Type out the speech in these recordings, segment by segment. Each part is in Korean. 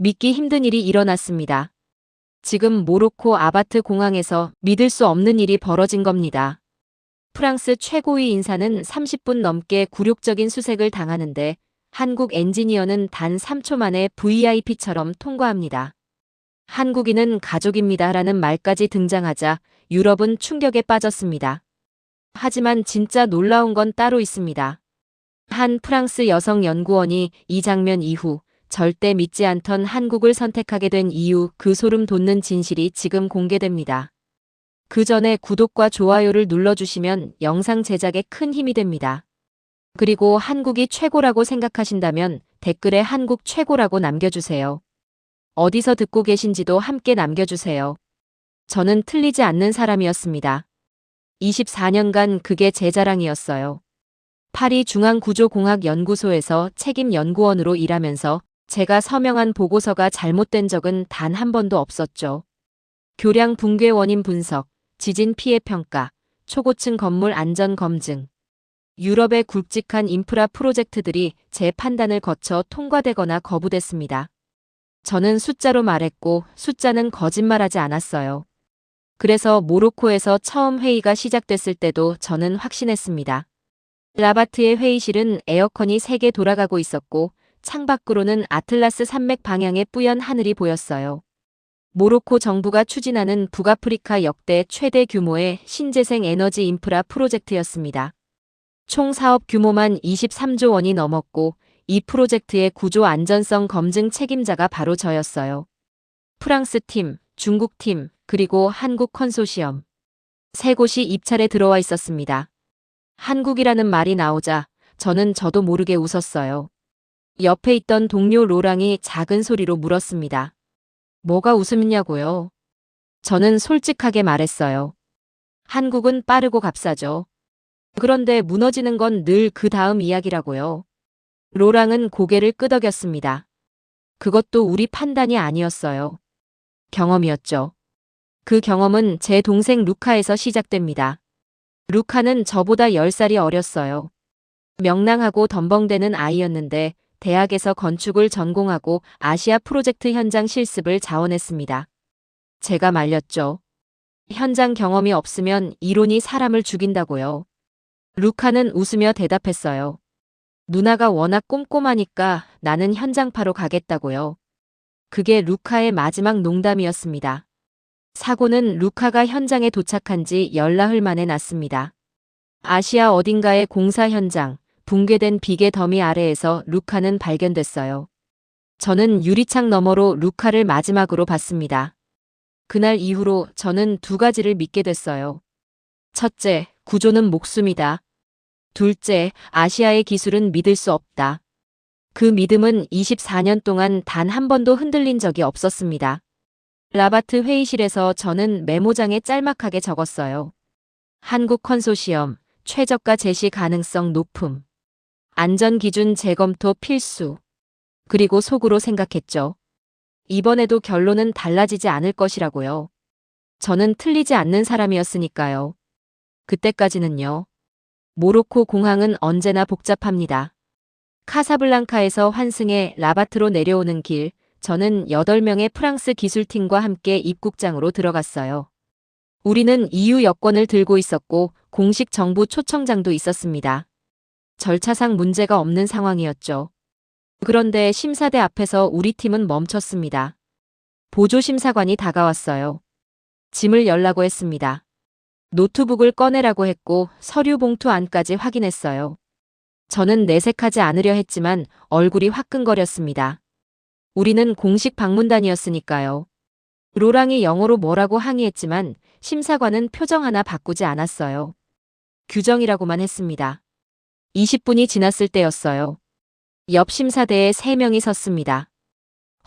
믿기 힘든 일이 일어났습니다. 지금 모로코 아바트 공항에서 믿을 수 없는 일이 벌어진 겁니다. 프랑스 최고위 인사는 30분 넘게 굴욕적인 수색을 당하는데 한국 엔지니어는 단 3초 만에 VIP처럼 통과합니다. 한국인은 가족입니다라는 말까지 등장하자 유럽은 충격에 빠졌습니다. 하지만 진짜 놀라운 건 따로 있습니다. 한 프랑스 여성 연구원이 이 장면 이후 절대 믿지 않던 한국을 선택하게 된 이유, 그 소름 돋는 진실이 지금 공개됩니다. 그 전에 구독과 좋아요를 눌러주시면 영상 제작에 큰 힘이 됩니다. 그리고 한국이 최고라고 생각하신다면 댓글에 한국 최고라고 남겨주세요. 어디서 듣고 계신지도 함께 남겨주세요. 저는 틀리지 않는 사람이었습니다. 24년간 그게 제 자랑이었어요. 파리 중앙구조공학연구소에서 책임 연구원으로 일하면서 제가 서명한 보고서가 잘못된 적은 단 한 번도 없었죠. 교량 붕괴 원인 분석, 지진 피해 평가, 초고층 건물 안전 검증. 유럽의 굵직한 인프라 프로젝트들이 제 판단을 거쳐 통과되거나 거부됐습니다. 저는 숫자로 말했고 숫자는 거짓말하지 않았어요. 그래서 모로코에서 처음 회의가 시작됐을 때도 저는 확신했습니다. 라바트의 회의실은 에어컨이 3개 돌아가고 있었고 창밖으로는 아틀라스 산맥 방향의 뿌연 하늘이 보였어요. 모로코 정부가 추진하는 북아프리카 역대 최대 규모의 신재생 에너지 인프라 프로젝트였습니다. 총 사업 규모만 23조 원이 넘었고 이 프로젝트의 구조 안전성 검증 책임자가 바로 저였어요. 프랑스 팀, 중국 팀, 그리고 한국 컨소시엄. 3곳이 입찰에 들어와 있었습니다. 한국이라는 말이 나오자 저도 모르게 웃었어요. 옆에 있던 동료 로랑이 작은 소리로 물었습니다. 뭐가 웃음이냐고요? 저는 솔직하게 말했어요. 한국은 빠르고 값싸죠. 그런데 무너지는 건 늘 그 다음 이야기라고요. 로랑은 고개를 끄덕였습니다. 그것도 우리 판단이 아니었어요. 경험이었죠. 그 경험은 제 동생 루카에서 시작됩니다. 루카는 저보다 10살이 어렸어요. 명랑하고 덤벙대는 아이였는데 대학에서 건축을 전공하고 아시아 프로젝트 현장 실습을 자원했습니다. 제가 말렸죠. 현장 경험이 없으면 이론이 사람을 죽인다고요. 루카는 웃으며 대답했어요. 누나가 워낙 꼼꼼하니까 나는 현장파로 가겠다고요. 그게 루카의 마지막 농담이었습니다. 사고는 루카가 현장에 도착한 지 열나흘 만에 났습니다. 아시아 어딘가의 공사 현장, 붕괴된 비계 더미 아래에서 루카는 발견됐어요. 저는 유리창 너머로 루카를 마지막으로 봤습니다. 그날 이후로 저는 2가지를 믿게 됐어요. 첫째, 구조는 목숨이다. 둘째, 아시아의 기술은 믿을 수 없다. 그 믿음은 24년 동안 단 한 번도 흔들린 적이 없었습니다. 라바트 회의실에서 저는 메모장에 짤막하게 적었어요. 한국 컨소시엄, 최저가 제시 가능성 높음. 안전기준 재검토 필수. 그리고 속으로 생각했죠. 이번에도 결론은 달라지지 않을 것이라고요. 저는 틀리지 않는 사람이었으니까요. 그때까지는요. 모로코 공항은 언제나 복잡합니다. 카사블랑카에서 환승해 라바트로 내려오는 길, 저는 8명의 프랑스 기술팀과 함께 입국장으로 들어갔어요. 우리는 EU 여권을 들고 있었고 공식 정부 초청장도 있었습니다. 절차상 문제가 없는 상황이었죠. 그런데 심사대 앞에서 우리 팀은 멈췄습니다. 보조심사관이 다가왔어요. 짐을 열라고 했습니다. 노트북을 꺼내라고 했고 서류 봉투 안까지 확인했어요. 저는 내색하지 않으려 했지만 얼굴이 화끈거렸습니다. 우리는 공식 방문단이었으니까요. 로랑이 영어로 뭐라고 항의했지만 심사관은 표정 하나 바꾸지 않았어요. 규정이라고만 했습니다. 20분이 지났을 때였어요. 옆 심사대에 3명이 섰습니다.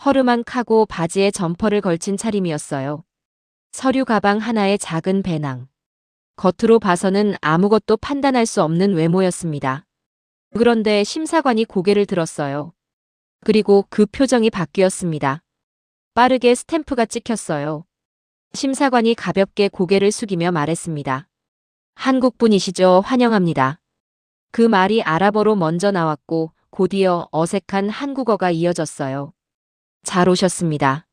허름한 카고 바지에 점퍼를 걸친 차림이었어요. 서류 가방 하나에 작은 배낭. 겉으로 봐서는 아무것도 판단할 수 없는 외모였습니다. 그런데 심사관이 고개를 들었어요. 그리고 그 표정이 바뀌었습니다. 빠르게 스탬프가 찍혔어요. 심사관이 가볍게 고개를 숙이며 말했습니다. 한국분이시죠? 환영합니다. 그 말이 아랍어로 먼저 나왔고 곧이어 어색한 한국어가 이어졌어요. 잘 오셨습니다.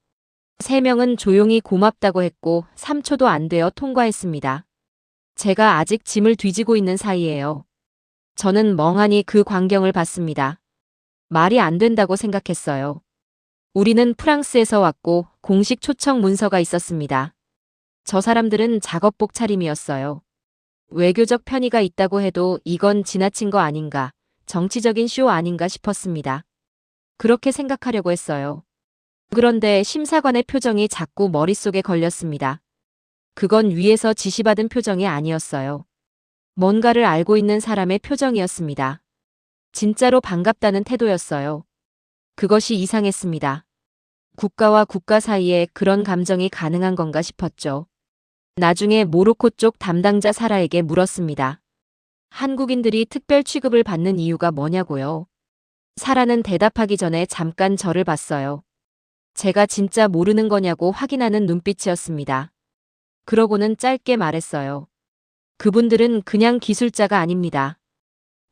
3명은 조용히 고맙다고 했고 3초도 안 되어 통과했습니다. 제가 아직 짐을 뒤지고 있는 사이예요. 저는 멍하니 그 광경을 봤습니다. 말이 안 된다고 생각했어요. 우리는 프랑스에서 왔고 공식 초청 문서가 있었습니다. 저 사람들은 작업복 차림이었어요. 외교적 편의가 있다고 해도 이건 지나친 거 아닌가, 정치적인 쇼 아닌가 싶었습니다. 그렇게 생각하려고 했어요. 그런데 심사관의 표정이 자꾸 머릿속에 걸렸습니다. 그건 위에서 지시받은 표정이 아니었어요. 뭔가를 알고 있는 사람의 표정이었습니다. 진짜로 반갑다는 태도였어요. 그것이 이상했습니다. 국가와 국가 사이에 그런 감정이 가능한 건가 싶었죠. 나중에 모로코 쪽 담당자 사라에게 물었습니다. 한국인들이 특별 취급을 받는 이유가 뭐냐고요? 사라는 대답하기 전에 잠깐 저를 봤어요. 제가 진짜 모르는 거냐고 확인하는 눈빛이었습니다. 그러고는 짧게 말했어요. 그분들은 그냥 기술자가 아닙니다.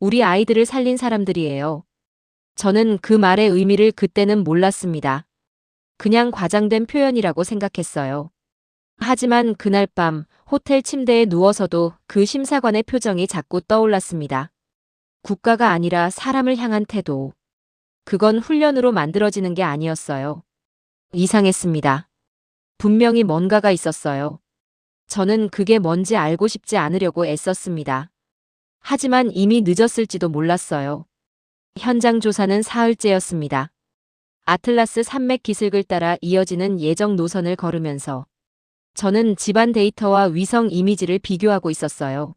우리 아이들을 살린 사람들이에요. 저는 그 말의 의미를 그때는 몰랐습니다. 그냥 과장된 표현이라고 생각했어요. 하지만 그날 밤 호텔 침대에 누워서도 그 심사관의 표정이 자꾸 떠올랐습니다. 국가가 아니라 사람을 향한 태도. 그건 훈련으로 만들어지는 게 아니었어요. 이상했습니다. 분명히 뭔가가 있었어요. 저는 그게 뭔지 알고 싶지 않으려고 애썼습니다. 하지만 이미 늦었을지도 몰랐어요. 현장 조사는 사흘째였습니다. 아틀라스 산맥 기슭을 따라 이어지는 예정 노선을 걸으면서 저는 집안 데이터와 위성 이미지를 비교하고 있었어요.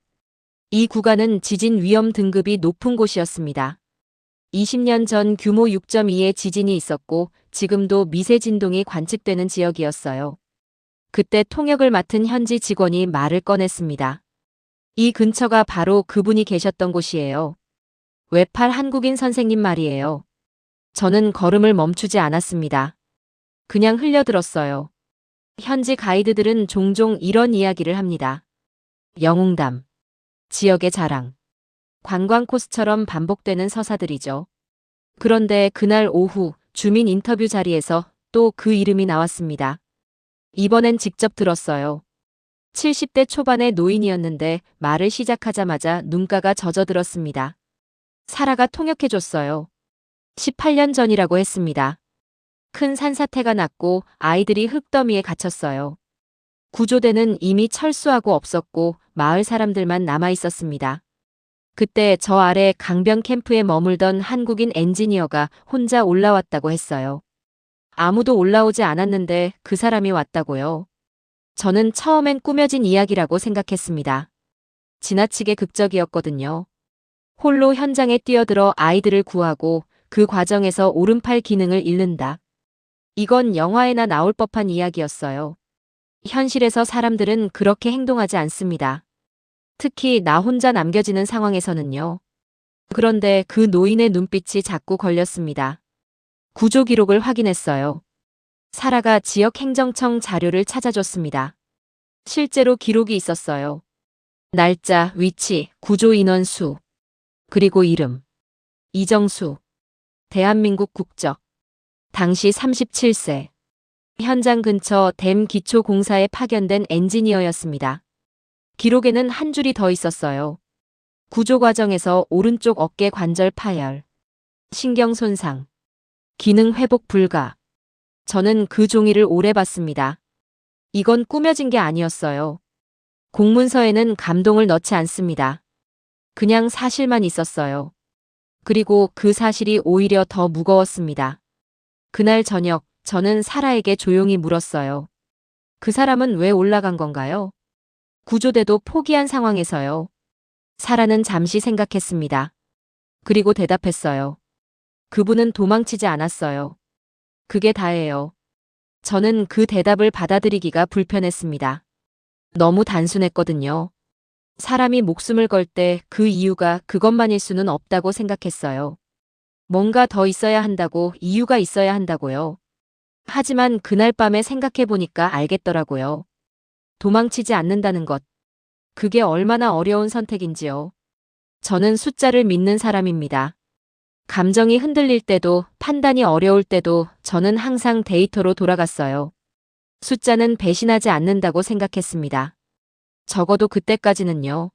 이 구간은 지진 위험 등급이 높은 곳이었습니다. 20년 전 규모 6.2의 지진이 있었고 지금도 미세 진동이 관측되는 지역이었어요. 그때 통역을 맡은 현지 직원이 말을 꺼냈습니다. 이 근처가 바로 그분이 계셨던 곳이에요. 외팔 한국인 선생님 말이에요. 저는 걸음을 멈추지 않았습니다. 그냥 흘려들었어요. 현지 가이드들은 종종 이런 이야기를 합니다. 영웅담, 지역의 자랑, 관광 코스처럼 반복되는 서사들이죠. 그런데 그날 오후 주민 인터뷰 자리에서 또 그 이름이 나왔습니다. 이번엔 직접 들었어요. 70대 초반의 노인이었는데 말을 시작하자마자 눈가가 젖어들었습니다. 사라가 통역해줬어요. 18년 전이라고 했습니다. 큰 산사태가 났고 아이들이 흙더미에 갇혔어요. 구조대는 이미 철수하고 없었고 마을 사람들만 남아 있었습니다. 그때 저 아래 강변 캠프에 머물던 한국인 엔지니어가 혼자 올라왔다고 했어요. 아무도 올라오지 않았는데 그 사람이 왔다고요. 저는 처음엔 꾸며진 이야기라고 생각했습니다. 지나치게 극적이었거든요. 홀로 현장에 뛰어들어 아이들을 구하고 그 과정에서 오른팔 기능을 잃는다. 이건 영화에나 나올 법한 이야기였어요. 현실에서 사람들은 그렇게 행동하지 않습니다. 특히 나 혼자 남겨지는 상황에서는요. 그런데 그 노인의 눈빛이 자꾸 걸렸습니다. 구조 기록을 확인했어요. 사라가 지역 행정청 자료를 찾아줬습니다. 실제로 기록이 있었어요. 날짜, 위치, 구조 인원 수, 그리고 이름. 이정수. 대한민국 국적. 당시 37세. 현장 근처 댐 기초공사에 파견된 엔지니어였습니다. 기록에는 한 줄이 더 있었어요. 구조 과정에서 오른쪽 어깨 관절 파열. 신경 손상. 기능 회복 불가. 저는 그 종이를 오래 봤습니다. 이건 꾸며진 게 아니었어요. 공문서에는 감동을 넣지 않습니다. 그냥 사실만 있었어요. 그리고 그 사실이 오히려 더 무거웠습니다. 그날 저녁 저는 사라에게 조용히 물었어요. 그 사람은 왜 올라간 건가요? 구조대도 포기한 상황에서요. 사라는 잠시 생각했습니다. 그리고 대답했어요. 그분은 도망치지 않았어요. 그게 다예요. 저는 그 대답을 받아들이기가 불편했습니다. 너무 단순했거든요. 사람이 목숨을 걸 때 그 이유가 그것만일 수는 없다고 생각했어요. 뭔가 더 있어야 한다고, 이유가 있어야 한다고요. 하지만 그날 밤에 생각해보니까 알겠더라고요. 도망치지 않는다는 것. 그게 얼마나 어려운 선택인지요. 저는 숫자를 믿는 사람입니다. 감정이 흔들릴 때도, 판단이 어려울 때도 저는 항상 데이터로 돌아갔어요. 숫자는 배신하지 않는다고 생각했습니다. 적어도 그때까지는요.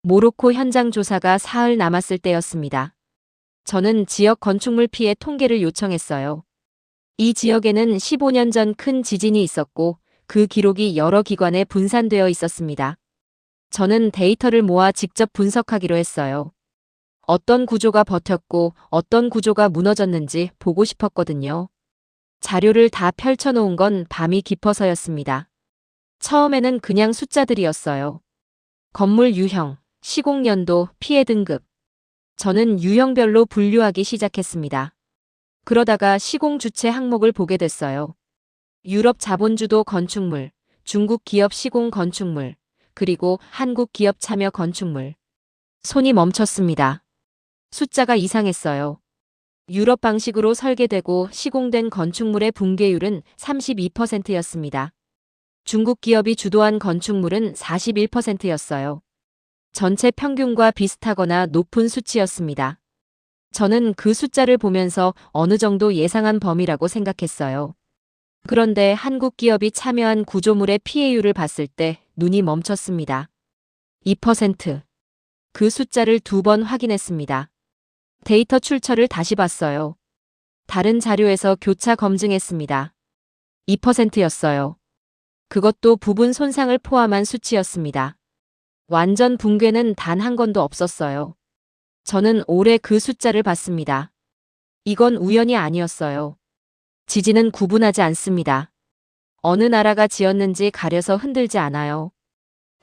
모로코 현장 조사가 사흘 남았을 때였습니다. 저는 지역 건축물 피해 통계를 요청했어요. 이 지역에는 15년 전 큰 지진이 있었고 그 기록이 여러 기관에 분산되어 있었습니다. 저는 데이터를 모아 직접 분석하기로 했어요. 어떤 구조가 버텼고 어떤 구조가 무너졌는지 보고 싶었거든요. 자료를 다 펼쳐놓은 건 밤이 깊어서였습니다. 처음에는 그냥 숫자들이었어요. 건물 유형, 시공연도, 피해 등급. 저는 유형별로 분류하기 시작했습니다. 그러다가 시공 주체 항목을 보게 됐어요. 유럽 자본주도 건축물, 중국 기업 시공 건축물, 그리고 한국 기업 참여 건축물. 손이 멈췄습니다. 숫자가 이상했어요. 유럽 방식으로 설계되고 시공된 건축물의 붕괴율은 32%였습니다. 중국 기업이 주도한 건축물은 41%였어요. 전체 평균과 비슷하거나 높은 수치였습니다. 저는 그 숫자를 보면서 어느 정도 예상한 범위라고 생각했어요. 그런데 한국 기업이 참여한 구조물의 피해율을 봤을 때 눈이 멈췄습니다. 2%. 그 숫자를 2번 확인했습니다. 데이터 출처를 다시 봤어요. 다른 자료에서 교차 검증했습니다. 2%였어요. 그것도 부분 손상을 포함한 수치였습니다. 완전 붕괴는 단 한 건도 없었어요. 저는 올해 그 숫자를 봤습니다. 이건 우연이 아니었어요. 지진은 구분하지 않습니다. 어느 나라가 지었는지 가려서 흔들지 않아요.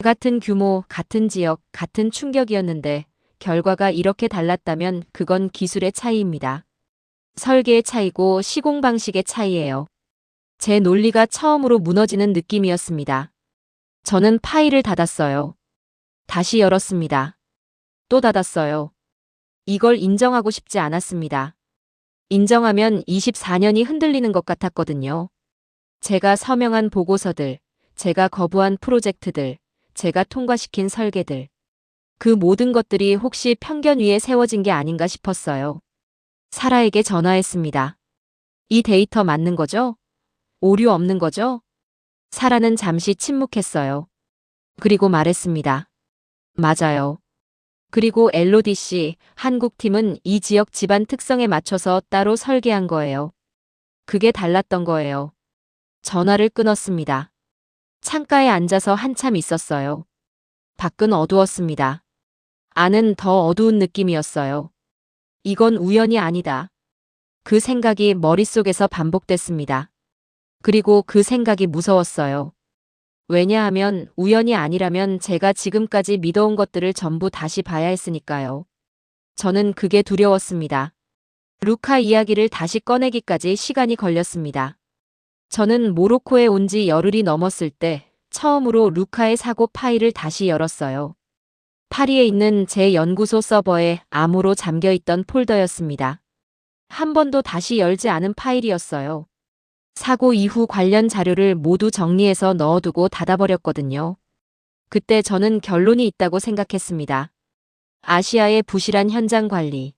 같은 규모, 같은 지역, 같은 충격이었는데 결과가 이렇게 달랐다면 그건 기술의 차이입니다. 설계의 차이고 시공 방식의 차이예요. 제 논리가 처음으로 무너지는 느낌이었습니다. 저는 파일을 닫았어요. 다시 열었습니다. 또 닫았어요. 이걸 인정하고 싶지 않았습니다. 인정하면 24년이 흔들리는 것 같았거든요. 제가 서명한 보고서들, 제가 거부한 프로젝트들, 제가 통과시킨 설계들. 그 모든 것들이 혹시 편견 위에 세워진 게 아닌가 싶었어요. 사라에게 전화했습니다. 이 데이터 맞는 거죠? 오류 없는 거죠? 사라는 잠시 침묵했어요. 그리고 말했습니다. 맞아요. 그리고 LODC, 한국팀은 이 지역 집안 특성에 맞춰서 따로 설계한 거예요. 그게 달랐던 거예요. 전화를 끊었습니다. 창가에 앉아서 한참 있었어요. 밖은 어두웠습니다. 안은 더 어두운 느낌이었어요. 이건 우연이 아니다. 그 생각이 머릿속에서 반복됐습니다. 그리고 그 생각이 무서웠어요. 왜냐하면 우연이 아니라면 제가 지금까지 믿어온 것들을 전부 다시 봐야 했으니까요. 저는 그게 두려웠습니다. 루카 이야기를 다시 꺼내기까지 시간이 걸렸습니다. 저는 모로코에 온 지 열흘이 넘었을 때 처음으로 루카의 사고 파일을 다시 열었어요. 파리에 있는 제 연구소 서버에 암호로 잠겨있던 폴더였습니다. 한 번도 다시 열지 않은 파일이었어요. 사고 이후 관련 자료를 모두 정리해서 넣어두고 닫아버렸거든요. 그때 저는 결론이 있다고 생각했습니다. 아시아의 부실한 현장 관리,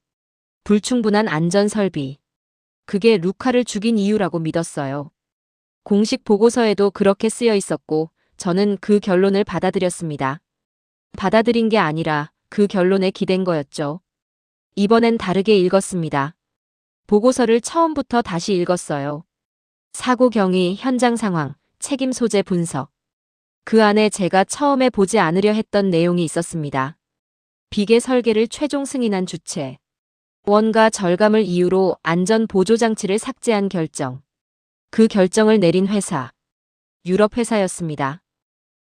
불충분한 안전 설비. 그게 루카를 죽인 이유라고 믿었어요. 공식 보고서에도 그렇게 쓰여 있었고 저는 그 결론을 받아들였습니다. 받아들인 게 아니라 그 결론에 기댄 거였죠. 이번엔 다르게 읽었습니다. 보고서를 처음부터 다시 읽었어요. 사고 경위, 현장 상황, 책임 소재 분석. 그 안에 제가 처음에 보지 않으려 했던 내용이 있었습니다. 비계 설계를 최종 승인한 주체. 원가 절감을 이유로 안전 보조 장치를 삭제한 결정. 그 결정을 내린 회사. 유럽 회사였습니다.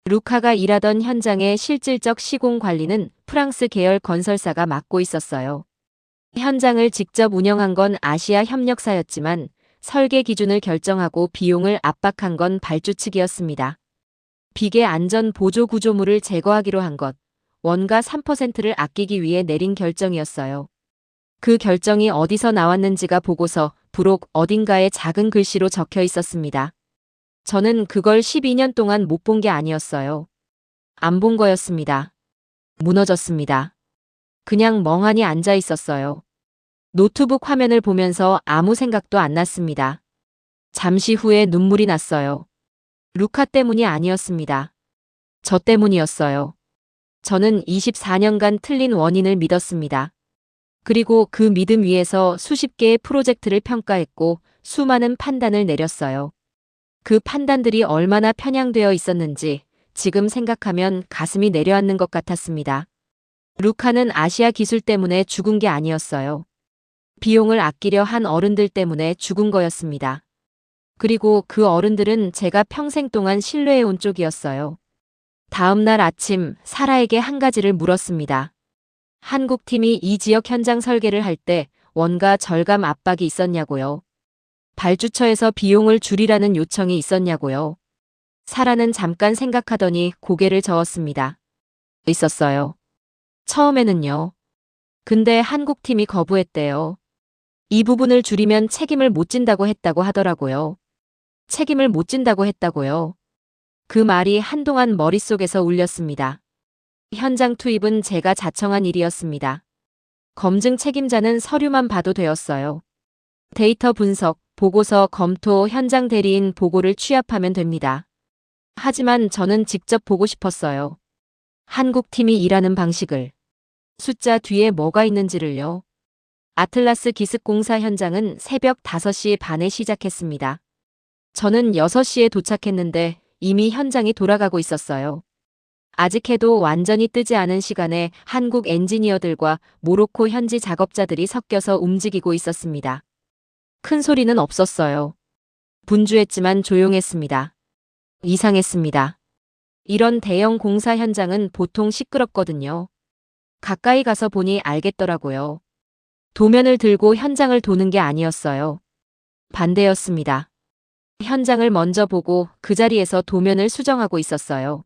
루카가 일하던 현장의 실질적 시공 관리는 프랑스 계열 건설사가 맡고 있었어요. 현장을 직접 운영한 건 아시아 협력사였지만 설계 기준을 결정하고 비용을 압박한 건 발주 측이었습니다. 비계 안전 보조 구조물을 제거하기로 한 것, 원가 3%를 아끼기 위해 내린 결정이었어요. 그 결정이 어디서 나왔는지가 보고서 부록 어딘가에 작은 글씨로 적혀 있었습니다. 저는 그걸 12년 동안 못 본 게 아니었어요. 안 본 거였습니다. 무너졌습니다. 그냥 멍하니 앉아 있었어요. 노트북 화면을 보면서 아무 생각도 안 났습니다. 잠시 후에 눈물이 났어요. 루카 때문이 아니었습니다. 저 때문이었어요. 저는 24년간 틀린 원인을 믿었습니다. 그리고 그 믿음 위에서 수십 개의 프로젝트를 평가했고 수많은 판단을 내렸어요. 그 판단들이 얼마나 편향되어 있었는지 지금 생각하면 가슴이 내려앉는 것 같았습니다. 루카는 아시아 기술 때문에 죽은 게 아니었어요. 비용을 아끼려 한 어른들 때문에 죽은 거였습니다. 그리고 그 어른들은 제가 평생 동안 신뢰해온 쪽이었어요. 다음 날 아침 사라에게 한 가지를 물었습니다. 한국팀이 이 지역 현장 설계를 할 때 원가 절감 압박이 있었냐고요. 발주처에서 비용을 줄이라는 요청이 있었냐고요. 사라는 잠깐 생각하더니 고개를 저었습니다. 있었어요. 처음에는요. 근데 한국팀이 거부했대요. 이 부분을 줄이면 책임을 못 진다고 했다고 하더라고요. 책임을 못 진다고 했다고요. 그 말이 한동안 머릿속에서 울렸습니다. 현장 투입은 제가 자청한 일이었습니다. 검증 책임자는 서류만 봐도 되었어요. 데이터 분석, 보고서 검토, 현장 대리인 보고를 취합하면 됩니다. 하지만 저는 직접 보고 싶었어요. 한국팀이 일하는 방식을. 숫자 뒤에 뭐가 있는지를요. 아틀라스 기습공사 현장은 새벽 5시 반에 시작했습니다. 저는 6시에 도착했는데 이미 현장이 돌아가고 있었어요. 아직 해도 완전히 뜨지 않은 시간에 한국 엔지니어들과 모로코 현지 작업자들이 섞여서 움직이고 있었습니다. 큰 소리는 없었어요. 분주했지만 조용했습니다. 이상했습니다. 이런 대형 공사 현장은 보통 시끄럽거든요. 가까이 가서 보니 알겠더라고요. 도면을 들고 현장을 도는 게 아니었어요. 반대였습니다. 현장을 먼저 보고 그 자리에서 도면을 수정하고 있었어요.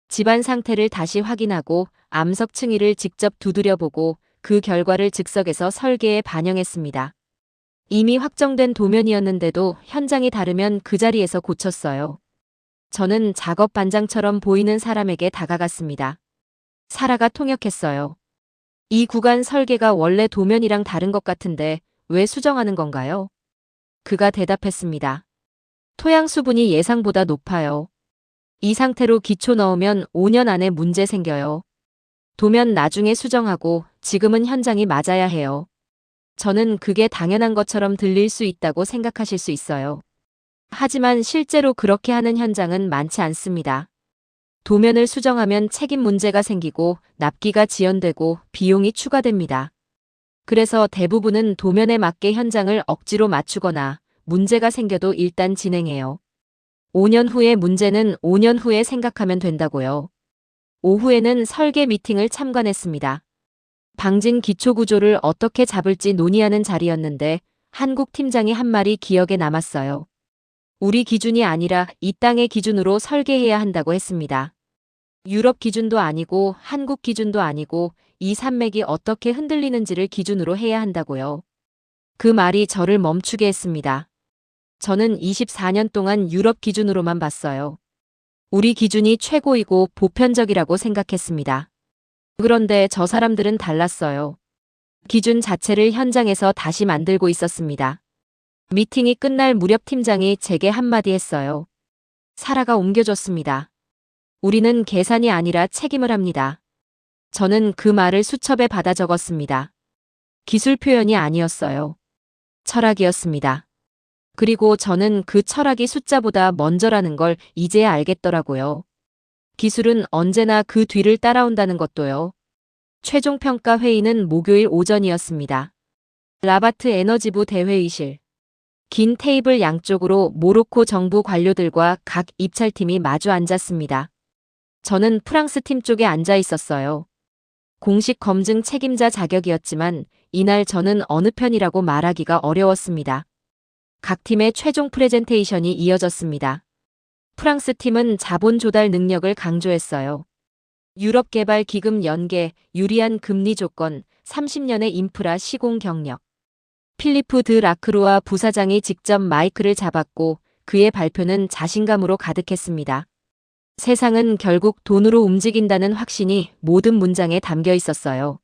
집안 상태를 다시 확인하고 암석 층위를 직접 두드려보고 그 결과를 즉석에서 설계에 반영했습니다. 이미 확정된 도면이었는데도 현장이 다르면 그 자리에서 고쳤어요. 저는 작업 반장처럼 보이는 사람에게 다가갔습니다. 사라가 통역했어요. 이 구간 설계가 원래 도면이랑 다른 것 같은데 왜 수정하는 건가요? 그가 대답했습니다. 토양 수분이 예상보다 높아요. 이 상태로 기초 넣으면 5년 안에 문제 생겨요. 도면 나중에 수정하고 지금은 현장이 맞아야 해요. 저는 그게 당연한 것처럼 들릴 수 있다고 생각하실 수 있어요. 하지만 실제로 그렇게 하는 현장은 많지 않습니다. 도면을 수정하면 책임 문제가 생기고 납기가 지연되고 비용이 추가됩니다. 그래서 대부분은 도면에 맞게 현장을 억지로 맞추거나 문제가 생겨도 일단 진행해요. 5년 후의 문제는 5년 후에 생각하면 된다고요. 오후에는 설계 미팅을 참관했습니다. 방진 기초 구조를 어떻게 잡을지 논의하는 자리였는데 한국 팀장이 한 말이 기억에 남았어요. 우리 기준이 아니라 이 땅의 기준으로 설계해야 한다고 했습니다. 유럽 기준도 아니고 한국 기준도 아니고 이 산맥이 어떻게 흔들리는지를 기준으로 해야 한다고요. 그 말이 저를 멈추게 했습니다. 저는 24년 동안 유럽 기준으로만 봤어요. 우리 기준이 최고이고 보편적이라고 생각했습니다. 그런데 저 사람들은 달랐어요. 기준 자체를 현장에서 다시 만들고 있었습니다. 미팅이 끝날 무렵 팀장이 제게 한마디 했어요. 사라가 옮겨줬습니다. 우리는 계산이 아니라 책임을 합니다. 저는 그 말을 수첩에 받아 적었습니다. 기술 표현이 아니었어요. 철학이었습니다. 그리고 저는 그 철학이 숫자보다 먼저라는 걸 이제야 알겠더라고요. 기술은 언제나 그 뒤를 따라온다는 것도요. 최종 평가 회의는 목요일 오전이었습니다. 라바트 에너지부 대회의실. 긴 테이블 양쪽으로 모로코 정부 관료들과 각 입찰팀이 마주 앉았습니다. 저는 프랑스 팀 쪽에 앉아 있었어요. 공식 검증 책임자 자격이었지만 이날 저는 어느 편이라고 말하기가 어려웠습니다. 각 팀의 최종 프레젠테이션이 이어졌습니다. 프랑스 팀은 자본 조달 능력을 강조했어요. 유럽 개발 기금 연계, 유리한 금리 조건, 30년의 인프라 시공 경력. 필리프 드 라크루아 부사장이 직접 마이크를 잡았고 그의 발표는 자신감으로 가득했습니다. 세상은 결국 돈으로 움직인다는 확신이 모든 문장에 담겨 있었어요.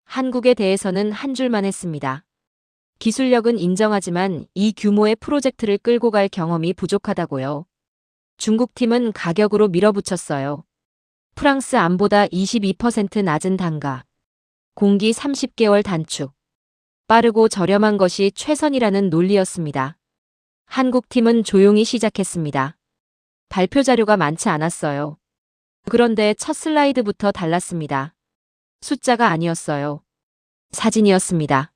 한국에 대해서는 한 줄만 했습니다. 기술력은 인정하지만 이 규모의 프로젝트를 끌고 갈 경험이 부족하다고요. 중국 팀은 가격으로 밀어붙였어요. 프랑스 암보다 22% 낮은 단가. 공기 30개월 단축. 빠르고 저렴한 것이 최선이라는 논리였습니다. 한국 팀은 조용히 시작했습니다. 발표 자료가 많지 않았어요. 그런데 첫 슬라이드부터 달랐습니다. 숫자가 아니었어요. 사진이었습니다.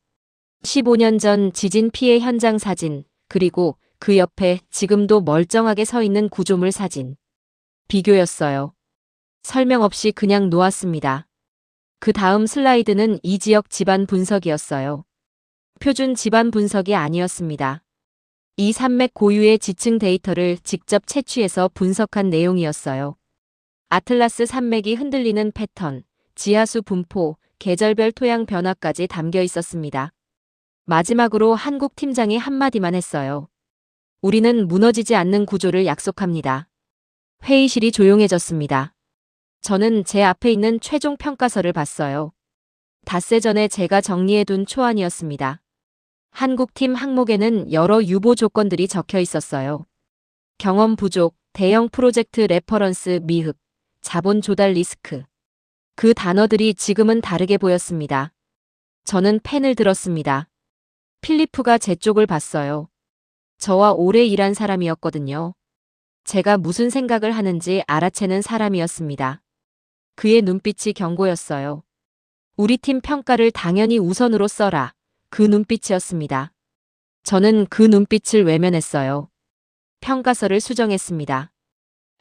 15년 전 지진 피해 현장 사진, 그리고 그 옆에 지금도 멀쩡하게 서 있는 구조물 사진. 비교였어요. 설명 없이 그냥 놓았습니다. 그 다음 슬라이드는 이 지역 지반 분석이었어요. 표준 지반 분석이 아니었습니다. 이 산맥 고유의 지층 데이터를 직접 채취해서 분석한 내용이었어요. 아틀라스 산맥이 흔들리는 패턴, 지하수 분포, 계절별 토양 변화까지 담겨 있었습니다. 마지막으로 한국 팀장이 한마디만 했어요. 우리는 무너지지 않는 구조를 약속합니다. 회의실이 조용해졌습니다. 저는 제 앞에 있는 최종 평가서를 봤어요. 닷새 전에 제가 정리해둔 초안이었습니다. 한국팀 항목에는 여러 유보 조건들이 적혀 있었어요. 경험 부족, 대형 프로젝트 레퍼런스 미흡, 자본 조달 리스크. 그 단어들이 지금은 다르게 보였습니다. 저는 펜을 들었습니다. 필리프가 제 쪽을 봤어요. 저와 오래 일한 사람이었거든요. 제가 무슨 생각을 하는지 알아채는 사람이었습니다. 그의 눈빛이 경고였어요. 우리 팀 평가를 당연히 우선으로 써라. 그 눈빛이었습니다. 저는 그 눈빛을 외면했어요. 평가서를 수정했습니다.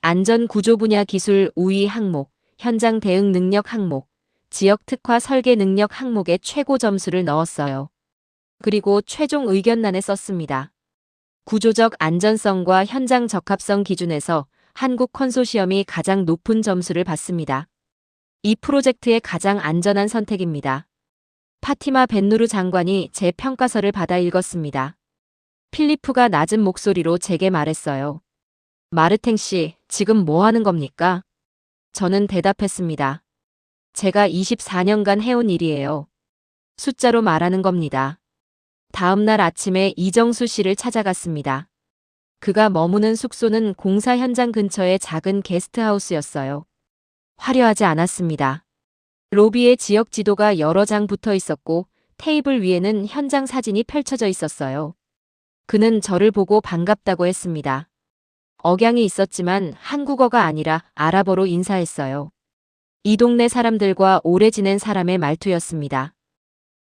안전 구조 분야 기술 우위 항목, 현장 대응 능력 항목, 지역 특화 설계 능력 항목에 최고 점수를 넣었어요. 그리고 최종 의견란에 썼습니다. 구조적 안전성과 현장 적합성 기준에서 한국 컨소시엄이 가장 높은 점수를 받습니다. 이 프로젝트의 가장 안전한 선택입니다. 파티마 벤누르 장관이 제 평가서를 받아 읽었습니다. 필리프가 낮은 목소리로 제게 말했어요. 마르탱 씨, 지금 뭐 하는 겁니까? 저는 대답했습니다. 제가 24년간 해온 일이에요. 숫자로 말하는 겁니다. 다음 날 아침에 이정수 씨를 찾아갔습니다. 그가 머무는 숙소는 공사 현장 근처의 작은 게스트하우스였어요. 화려하지 않았습니다. 로비에 지역 지도가 여러 장 붙어 있었고 테이블 위에는 현장 사진이 펼쳐져 있었어요. 그는 저를 보고 반갑다고 했습니다. 억양이 있었지만 한국어가 아니라 아랍어로 인사했어요. 이 동네 사람들과 오래 지낸 사람의 말투였습니다.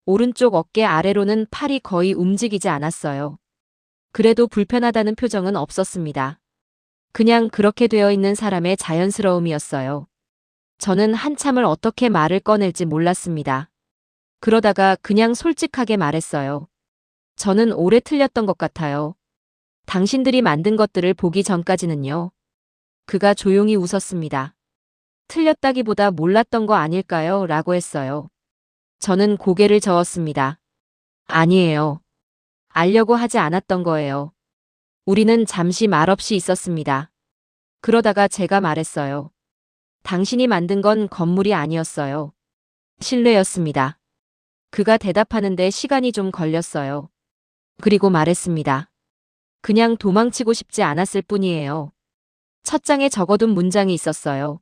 오른쪽 어깨 아래로는 팔이 거의 움직이지 않았어요. 그래도 불편하다는 표정은 없었습니다. 그냥 그렇게 되어 있는 사람의 자연스러움이었어요. 저는 한참을 어떻게 말을 꺼낼지 몰랐습니다. 그러다가 그냥 솔직하게 말했어요. 저는 오래 틀렸던 것 같아요. 당신들이 만든 것들을 보기 전까지는요. 그가 조용히 웃었습니다. 틀렸다기보다 몰랐던 거 아닐까요? 라고 했어요. 저는 고개를 저었습니다. 아니에요. 알려고 하지 않았던 거예요. 우리는 잠시 말없이 있었습니다. 그러다가 제가 말했어요. 당신이 만든 건 건물이 아니었어요. 실내였습니다. 그가 대답하는데 시간이 좀 걸렸어요. 그리고 말했습니다. 그냥 도망치고 싶지 않았을 뿐이에요. 첫 장에 적어둔 문장이 있었어요.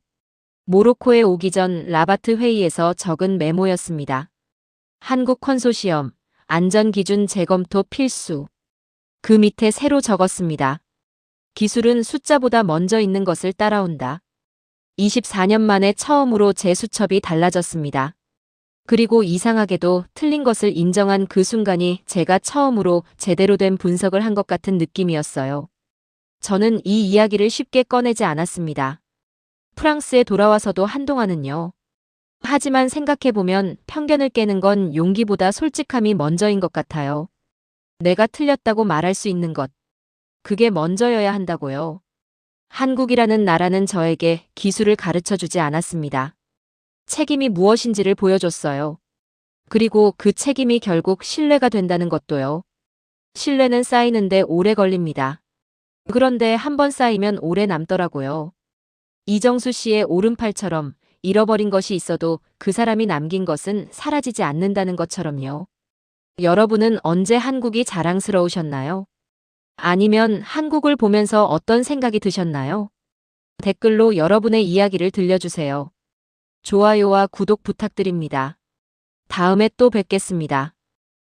모로코에 오기 전 라바트 회의에서 적은 메모였습니다. 한국 컨소시엄, 안전기준 재검토 필수. 그 밑에 새로 적었습니다. 기술은 숫자보다 먼저 있는 것을 따라온다. 24년 만에 처음으로 제 수첩이 달라졌습니다. 그리고 이상하게도 틀린 것을 인정한 그 순간이 제가 처음으로 제대로 된 분석을 한 것 같은 느낌이었어요. 저는 이 이야기를 쉽게 꺼내지 않았습니다. 프랑스에 돌아와서도 한동안은요. 하지만 생각해보면 편견을 깨는 건 용기보다 솔직함이 먼저인 것 같아요. 내가 틀렸다고 말할 수 있는 것. 그게 먼저여야 한다고요. 한국이라는 나라는 저에게 기술을 가르쳐주지 않았습니다. 책임이 무엇인지를 보여줬어요. 그리고 그 책임이 결국 신뢰가 된다는 것도요. 신뢰는 쌓이는데 오래 걸립니다. 그런데 한번 쌓이면 오래 남더라고요. 이정수 씨의 오른팔처럼 잃어버린 것이 있어도 그 사람이 남긴 것은 사라지지 않는다는 것처럼요. 여러분은 언제 한국이 자랑스러우셨나요? 아니면 한국을 보면서 어떤 생각이 드셨나요? 댓글로 여러분의 이야기를 들려주세요. 좋아요와 구독 부탁드립니다. 다음에 또 뵙겠습니다.